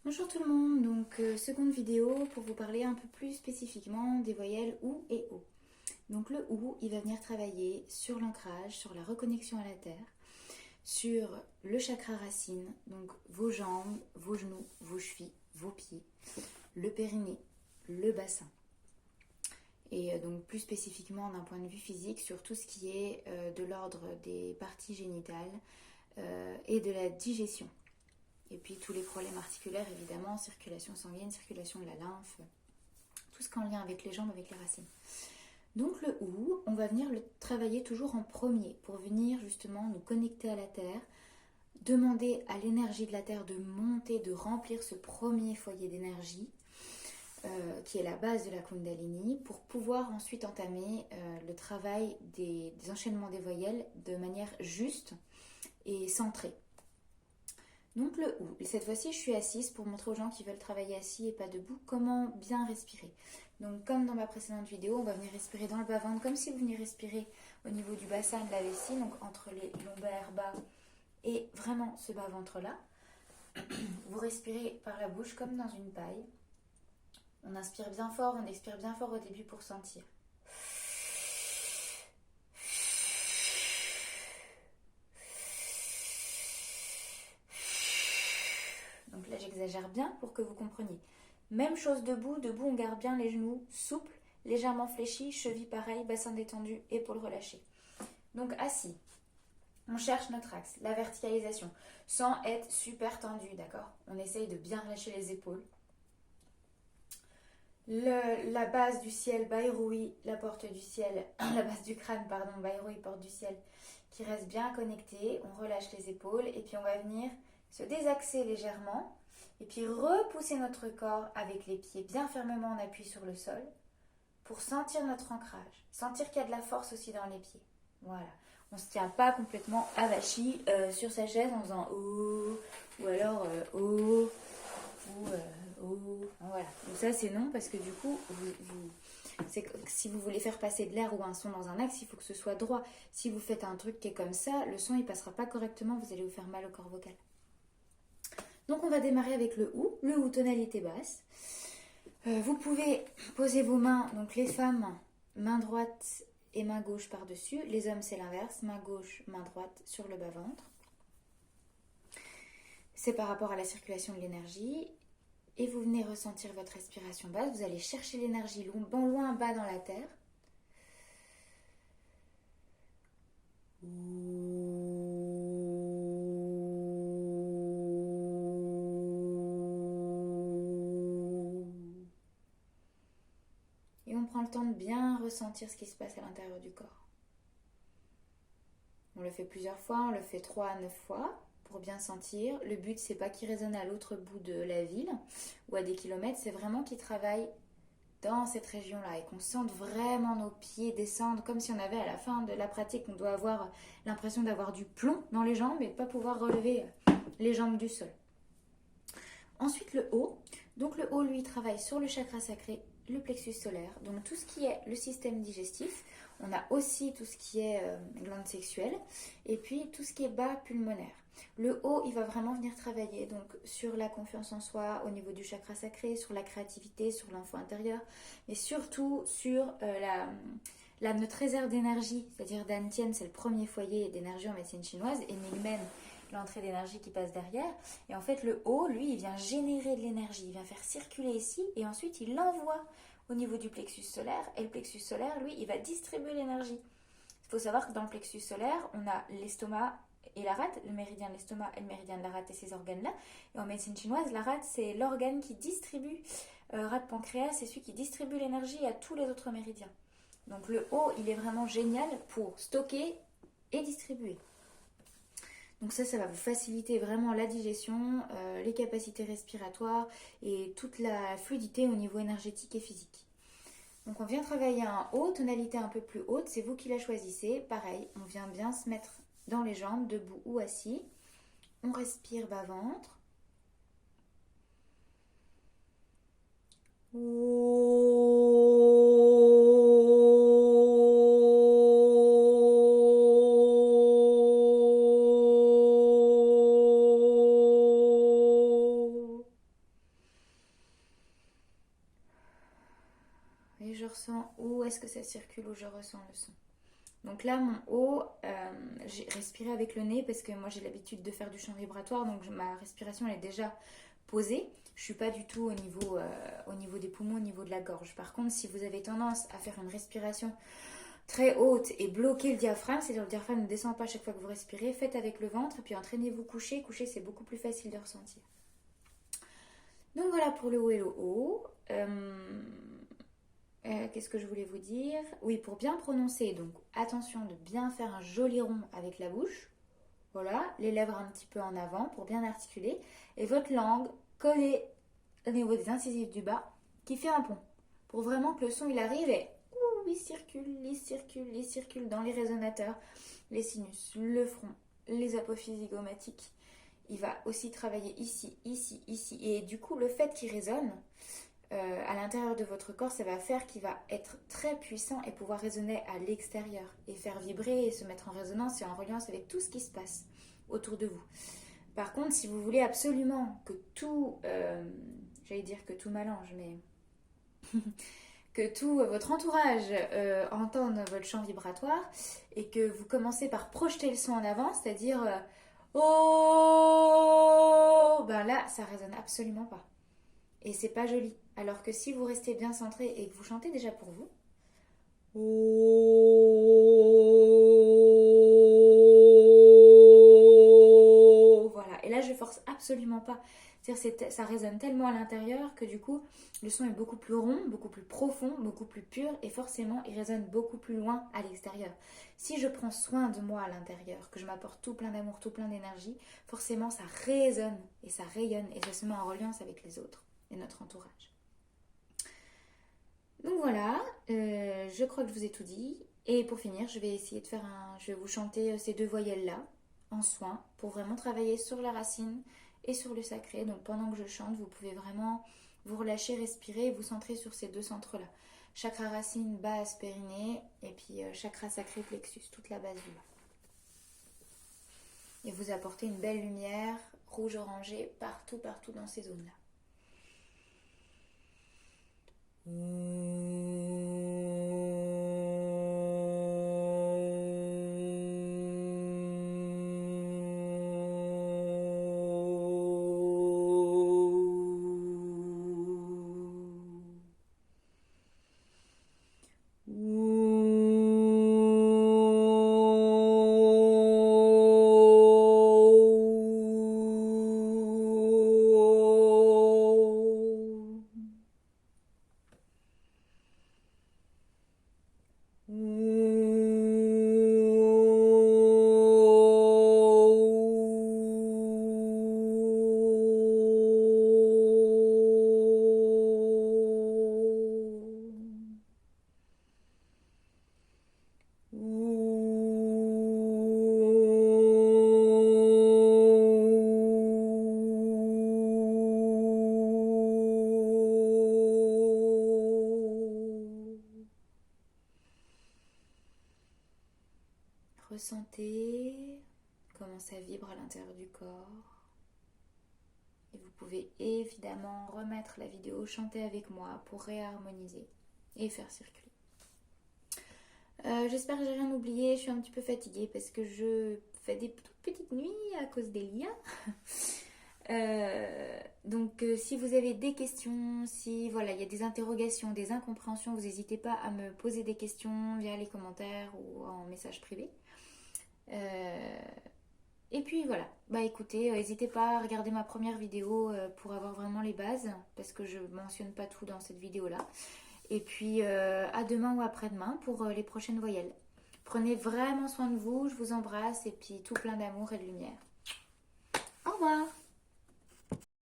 Bonjour tout le monde, donc seconde vidéo pour vous parler un peu plus spécifiquement des voyelles OU et O. Donc le OU, il va venir travailler sur l'ancrage, sur la reconnexion à la terre, sur le chakra racine, donc vos jambes, vos genoux, vos chevilles, vos pieds, le périnée, le bassin. Et donc plus spécifiquement d'un point de vue physique sur tout ce qui est de l'ordre des parties génitales et de la digestion. Et puis tous les problèmes articulaires, évidemment, circulation sanguine, circulation de la lymphe, tout ce qui est en lien avec les jambes, avec les racines. Donc le OU, on va venir le travailler toujours en premier pour venir justement nous connecter à la terre, demander à l'énergie de la terre de monter, de remplir ce premier foyer d'énergie qui est la base de la Kundalini pour pouvoir ensuite entamer le travail des enchaînements des voyelles de manière juste et centrée. Donc le OU. Et cette fois-ci, je suis assise pour montrer aux gens qui veulent travailler assis et pas debout comment bien respirer. Donc comme dans ma précédente vidéo, on va venir respirer dans le bas-ventre comme si vous veniez respirer au niveau du bassin de la vessie, donc entre les lombaires bas et vraiment ce bas-ventre-là. Vous respirez par la bouche comme dans une paille. On inspire bien fort, on expire bien fort au début pour sentir. Donc là, j'exagère bien pour que vous compreniez. Même chose debout, debout on garde bien les genoux souples, légèrement fléchis, cheville pareil, bassin détendu, épaules relâchées. Donc assis, on cherche notre axe, la verticalisation, sans être super tendu, d'accord? On essaye de bien relâcher les épaules. La base du ciel, Bairoui, la porte du ciel, la base du crâne, pardon, Bairoui, porte du ciel, qui reste bien connectée. On relâche les épaules et puis on va venir se désaxer légèrement et puis repousser notre corps avec les pieds bien fermement en appui sur le sol pour sentir notre ancrage, sentir qu'il y a de la force aussi dans les pieds. Voilà, on ne se tient pas complètement avachi sur sa chaise en faisant oh ou alors oh ou oh. Voilà, donc ça c'est non parce que du coup si vous voulez faire passer de l'air ou un son dans un axe, il faut que ce soit droit. Si vous faites un truc qui est comme ça, le son il passera pas correctement, vous allez vous faire mal au corps vocal. Donc on va démarrer avec le OU tonalité basse. Vous pouvez poser vos mains, donc les femmes, main droite et main gauche par-dessus. Les hommes c'est l'inverse, main gauche, main droite sur le bas-ventre. C'est par rapport à la circulation de l'énergie. Et vous venez ressentir votre respiration basse. Vous allez chercher l'énergie loin bas dans la terre. Et on prend le temps de bien ressentir ce qui se passe à l'intérieur du corps. On le fait plusieurs fois, on le fait 3 à 9 fois pour bien sentir. Le but, c'est pas qu'il résonne à l'autre bout de la ville ou à des kilomètres, c'est vraiment qu'il travaille dans cette région-là et qu'on sente vraiment nos pieds descendre comme si on avait à la fin de la pratique, on doit avoir l'impression d'avoir du plomb dans les jambes et de ne pas pouvoir relever les jambes du sol. Ensuite, le haut. Donc le haut, lui, travaille sur le chakra sacré, le plexus solaire, donc tout ce qui est le système digestif. On a aussi tout ce qui est glande sexuelle et puis tout ce qui est bas pulmonaire. Le haut, il va vraiment venir travailler donc sur la confiance en soi au niveau du chakra sacré, sur la créativité, sur l'enfant intérieur, mais surtout sur notre réserve d'énergie, c'est-à-dire Dantian, c'est le premier foyer d'énergie en médecine chinoise, et Mingmen, l'entrée d'énergie qui passe derrière. Et en fait, le haut, lui, il vient générer de l'énergie, il vient faire circuler ici, et ensuite il l'envoie au niveau du plexus solaire, et le plexus solaire, lui, il va distribuer l'énergie. Il faut savoir que dans le plexus solaire, on a l'estomac et la rate, le méridien de l'estomac et le méridien de la rate et ces organes-là. Et en médecine chinoise, la rate, c'est l'organe qui distribue, rate pancréas, c'est celui qui distribue l'énergie à tous les autres méridiens. Donc le haut, il est vraiment génial pour stocker et distribuer. Donc ça va vous faciliter vraiment la digestion, les capacités respiratoires et toute la fluidité au niveau énergétique et physique. Donc on vient travailler un haut, tonalité un peu plus haute, c'est vous qui la choisissez. Pareil, on vient bien se mettre dans les jambes, debout ou assis. On respire bas-ventre. je ressens, où est-ce que ça circule, où je ressens le son. Donc là, mon haut, j'ai respiré avec le nez parce que moi j'ai l'habitude de faire du chant vibratoire, donc ma respiration elle est déjà posée. Je ne suis pas du tout au niveau des poumons, au niveau de la gorge. Par contre, si vous avez tendance à faire une respiration très haute et bloquer le diaphragme, c'est-à-dire le diaphragme ne descend pas à chaque fois que vous respirez, faites avec le ventre et puis entraînez-vous coucher. Coucher, c'est beaucoup plus facile de ressentir. Donc voilà pour le haut et le haut. Qu'est-ce que je voulais vous dire? Oui, pour bien prononcer, donc attention de bien faire un joli rond avec la bouche. Voilà, les lèvres un petit peu en avant pour bien articuler. Et votre langue collée au niveau des incisives du bas qui fait un pont. Pour vraiment que le son il arrive et il circule dans les résonateurs, les sinus, le front, les apophyses zygomatiques. Il va aussi travailler ici. Et du coup, le fait qu'il résonne à l'intérieur de votre corps, ça va faire qu'il va être très puissant et pouvoir résonner à l'extérieur et faire vibrer et se mettre en résonance et en reliance avec tout ce qui se passe autour de vous. Par contre, si vous voulez absolument que tout, j'allais dire que tout m'allonge, mais que tout votre entourage entende votre champ vibratoire et que vous commencez par projeter le son en avant, c'est-à-dire oh, ben là, ça résonne absolument pas. Et c'est pas joli. Alors que si vous restez bien centré et que vous chantez déjà pour vous, oh, voilà. Et là, je force absolument pas. C'est-à-dire, ça résonne tellement à l'intérieur que du coup, le son est beaucoup plus rond, beaucoup plus profond, beaucoup plus pur et forcément, il résonne beaucoup plus loin à l'extérieur. Si je prends soin de moi à l'intérieur, que je m'apporte tout plein d'amour, tout plein d'énergie, forcément, ça résonne et ça rayonne et ça se met en reliance avec les autres et notre entourage. Donc voilà, je crois que je vous ai tout dit. Et pour finir, je vais essayer de je vais vous chanter ces deux voyelles-là en soin pour vraiment travailler sur la racine et sur le sacré. Donc pendant que je chante, vous pouvez vraiment vous relâcher, respirer et vous centrer sur ces deux centres-là. Chakra racine, base, périnée et puis chakra sacré, plexus, toute la base du bas. Et vous apportez une belle lumière rouge-orangée partout dans ces zones-là. Ressentez comment ça vibre à l'intérieur du corps. Et vous pouvez évidemment remettre la vidéo, chanter avec moi pour réharmoniser et faire circuler. J'espère que j'ai rien oublié. Je suis un petit peu fatiguée parce que je fais des toutes petites nuits à cause des liens. Donc si vous avez des questions, si voilà, il y a des interrogations, des incompréhensions, vous n'hésitez pas à me poser des questions via les commentaires ou en message privé. Et puis voilà, bah écoutez, n'hésitez pas à regarder ma première vidéo pour avoir vraiment les bases, parce que je mentionne pas tout dans cette vidéo là. Et puis à demain ou après-demain pour les prochaines voyelles. Prenez vraiment soin de vous, je vous embrasse et puis tout plein d'amour et de lumière. Au revoir.